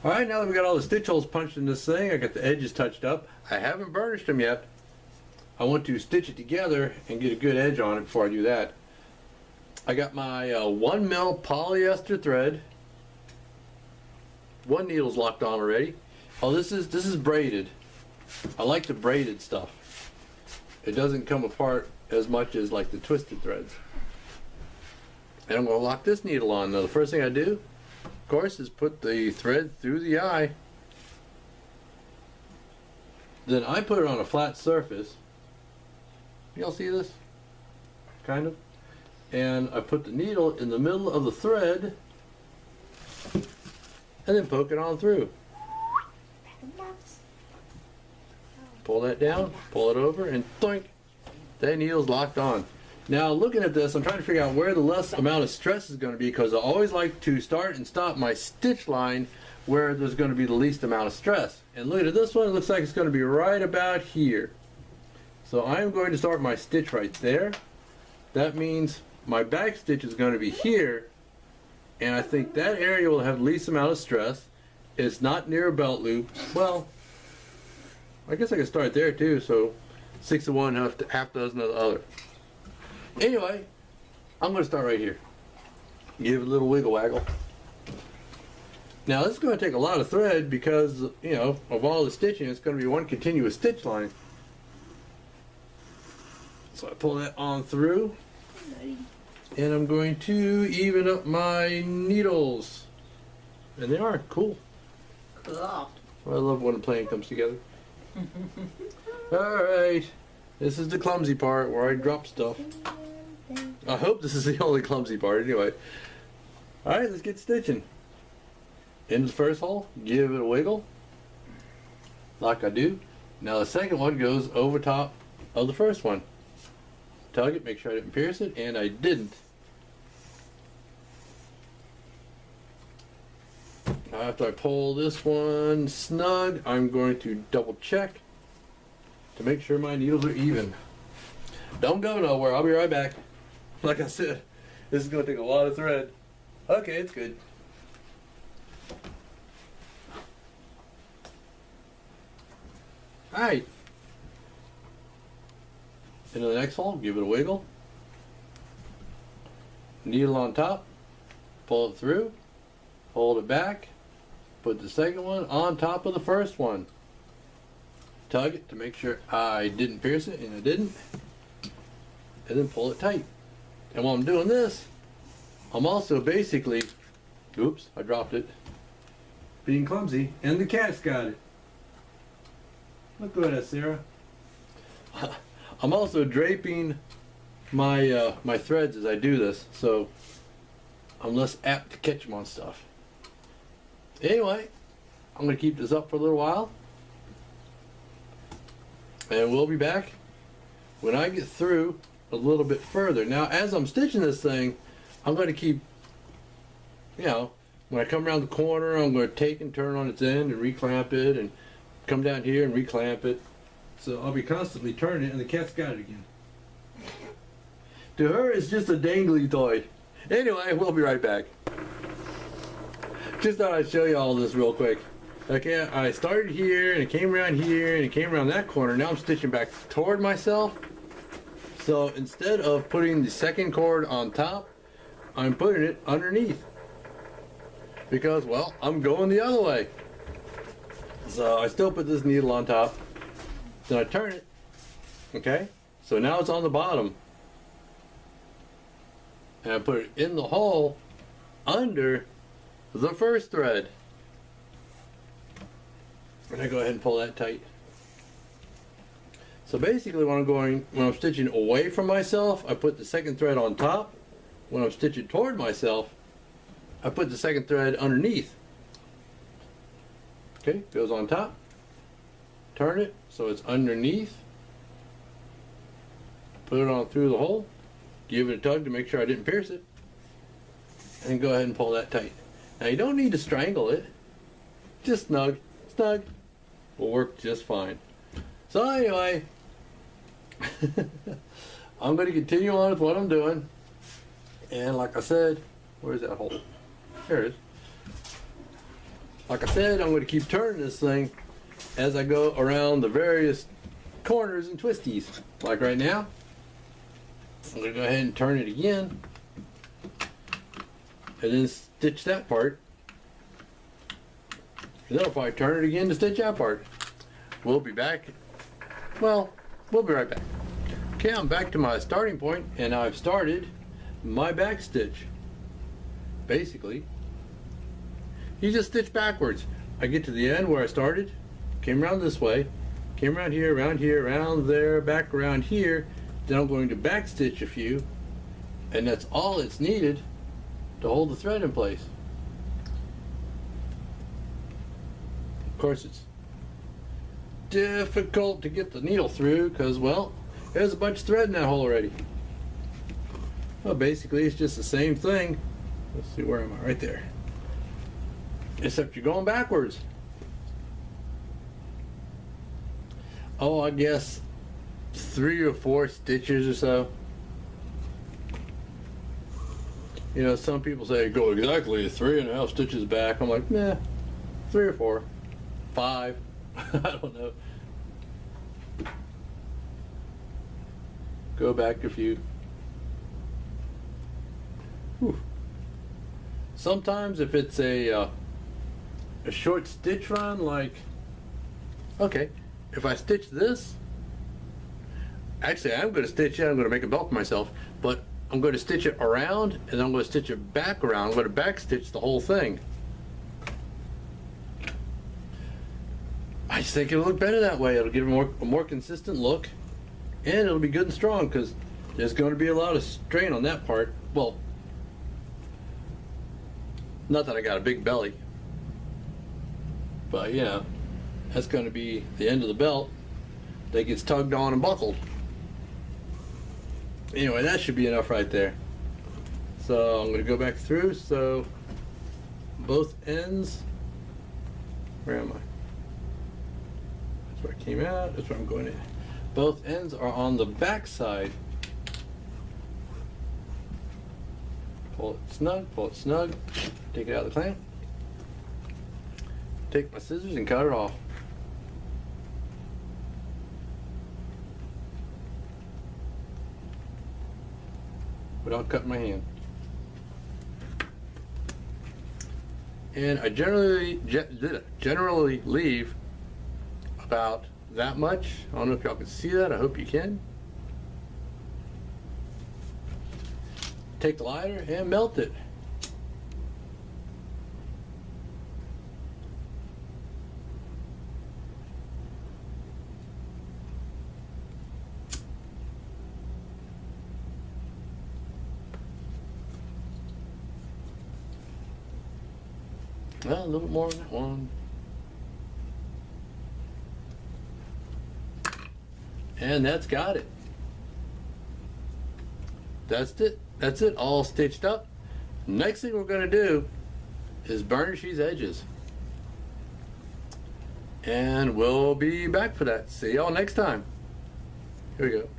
Alright, now that we got all the stitch holes punched in this thing, I got the edges touched up. I haven't burnished them yet. I want to stitch it together and get a good edge on it before I do that. I got my 1 mil polyester thread. One needle's locked on already. Oh, this is braided. I like the braided stuff. It doesn't come apart as much as like the twisted threads. And I'm going to lock this needle on. Now the first thing I do, of course, is put the thread through the eye. Then I put it on a flat surface. Y'all see this? Kind of. And I put the needle in the middle of the thread and then poke it on through. Pull that down, pull it over, and doink, that needle's locked on. Now looking at this, I'm trying to figure out where the less amount of stress is going to be, because I always like to start and stop my stitch line where there's going to be the least amount of stress. And look at this one, it looks like it's going to be right about here. So I'm going to start my stitch right there. That means my back stitch is going to be here, and I think that area will have the least amount of stress. It's not near a belt loop. Well, I guess I can start there too, so 6 of one, half dozen of the other. Anyway, I'm going to start right here. Give it a little wiggle waggle. Now this is going to take a lot of thread because, you know, of all the stitching, it's going to be one continuous stitch line. So I pull that on through, and I'm going to even up my needles. And they are cool. Cool. I love when a plan comes together. Alright, this is the clumsy part where I drop stuff. I hope this is the only clumsy part anyway. Alright, let's get stitching. Into the first hole, give it a wiggle, like I do. Now the second one goes over top of the first one. Tug it, make sure I didn't pierce it, and I didn't. After I pull this one snug, I'm going to double check to make sure my needles are even. Don't go nowhere, I'll be right back. Like I said, this is going to take a lot of thread. Okay, it's good. Alright. Into the next hole, give it a wiggle. Needle on top, pull it through, hold it back, put the second one on top of the first one. Tug it to make sure I didn't pierce it, and I didn't. And then pull it tight. And while I'm doing this, I'm also basically, oops, I dropped it, being clumsy, and the cat's got it. Look at that, Sarah. I'm also draping my my threads as I do this, so I'm less apt to catch them on stuff. Anyway, I'm going to keep this up for a little while, and we'll be back when I get through a little bit further. Now, as I'm stitching this thing, I'm going to keep, you know, when I come around the corner, I'm going to take and turn on its end and reclamp it, and come down here and reclamp it. So I'll be constantly turning it, and the cat's got it again. To her, it's just a dangly toy. Anyway, we'll be right back. Just thought I'd show you all this real quick. Okay, I started here, and it came around here, and it came around that corner. Now I'm stitching back toward myself. So instead of putting the second cord on top, I'm putting it underneath. Because, well, I'm going the other way. So I still put this needle on top. Then I turn it. Okay? So now it's on the bottom. And I put it in the hole under the first thread. And I go ahead and pull that tight. So basically when I'm stitching away from myself, I put the second thread on top. When I'm stitching toward myself, I put the second thread underneath. Okay, goes on top. Turn it so it's underneath. Put it on through the hole. Give it a tug to make sure I didn't pierce it. And go ahead and pull that tight. Now you don't need to strangle it. Just snug. Snug. Will work just fine. So anyway, I'm going to continue on with what I'm doing. And like I said, where's that hole? There it is. like I said, I'm going to keep turning this thing as I go around the various corners and twisties. Like right now, I'm going to go ahead and turn it again, and then stitch that part. And then I'll probably turn it again to stitch that part. We'll be back. Well, we'll be right back. Okay, I'm back to my starting point, and I've started my back stitch. Basically, you just stitch backwards. I get to the end where I started, came around this way, came around here, around there, back around here. Then I'm going to back stitch a few, and that's all it's needed to hold the thread in place. Of course, it's difficult to get the needle through because, well, there's a bunch of thread in that hole already. Well, basically, it's just the same thing. Let's see, where am I? Right there. Except you're going backwards. Oh, I guess 3 or 4 stitches or so. You know, some people say go exactly 3.5 stitches back. I'm like, nah, 3 or 4, 5. I don't know. Go back a few. Whew. Sometimes if it's a short stitch run, like, okay, if I stitch this, actually I'm going to stitch it, I'm going to make a belt for myself, but I'm going to stitch it around and then I'm going to stitch it back around. I'm going to back stitch the whole thing. I just think it'll look better that way. It'll give a more consistent look, and it'll be good and strong because there's going to be a lot of strain on that part. Well, not that I got a big belly, but you know, that's going to be the end of the belt that gets tugged on and buckled. Anyway, that should be enough right there. So I'm going to go back through. So both ends, where am I? That's where I came out. That's where I'm going in. Both ends are on the back side. Pull it snug, take it out of the clamp, take my scissors and cut it off. Without cutting my hand. And I generally leave about that much. I don't know if y'all can see that. I hope you can. Take the lighter and melt it. Well, a little bit more on that one. And that's got it. That's it. That's it, all stitched up. Next thing we're going to do is burnish these edges. And we'll be back for that. See y'all next time. Here we go.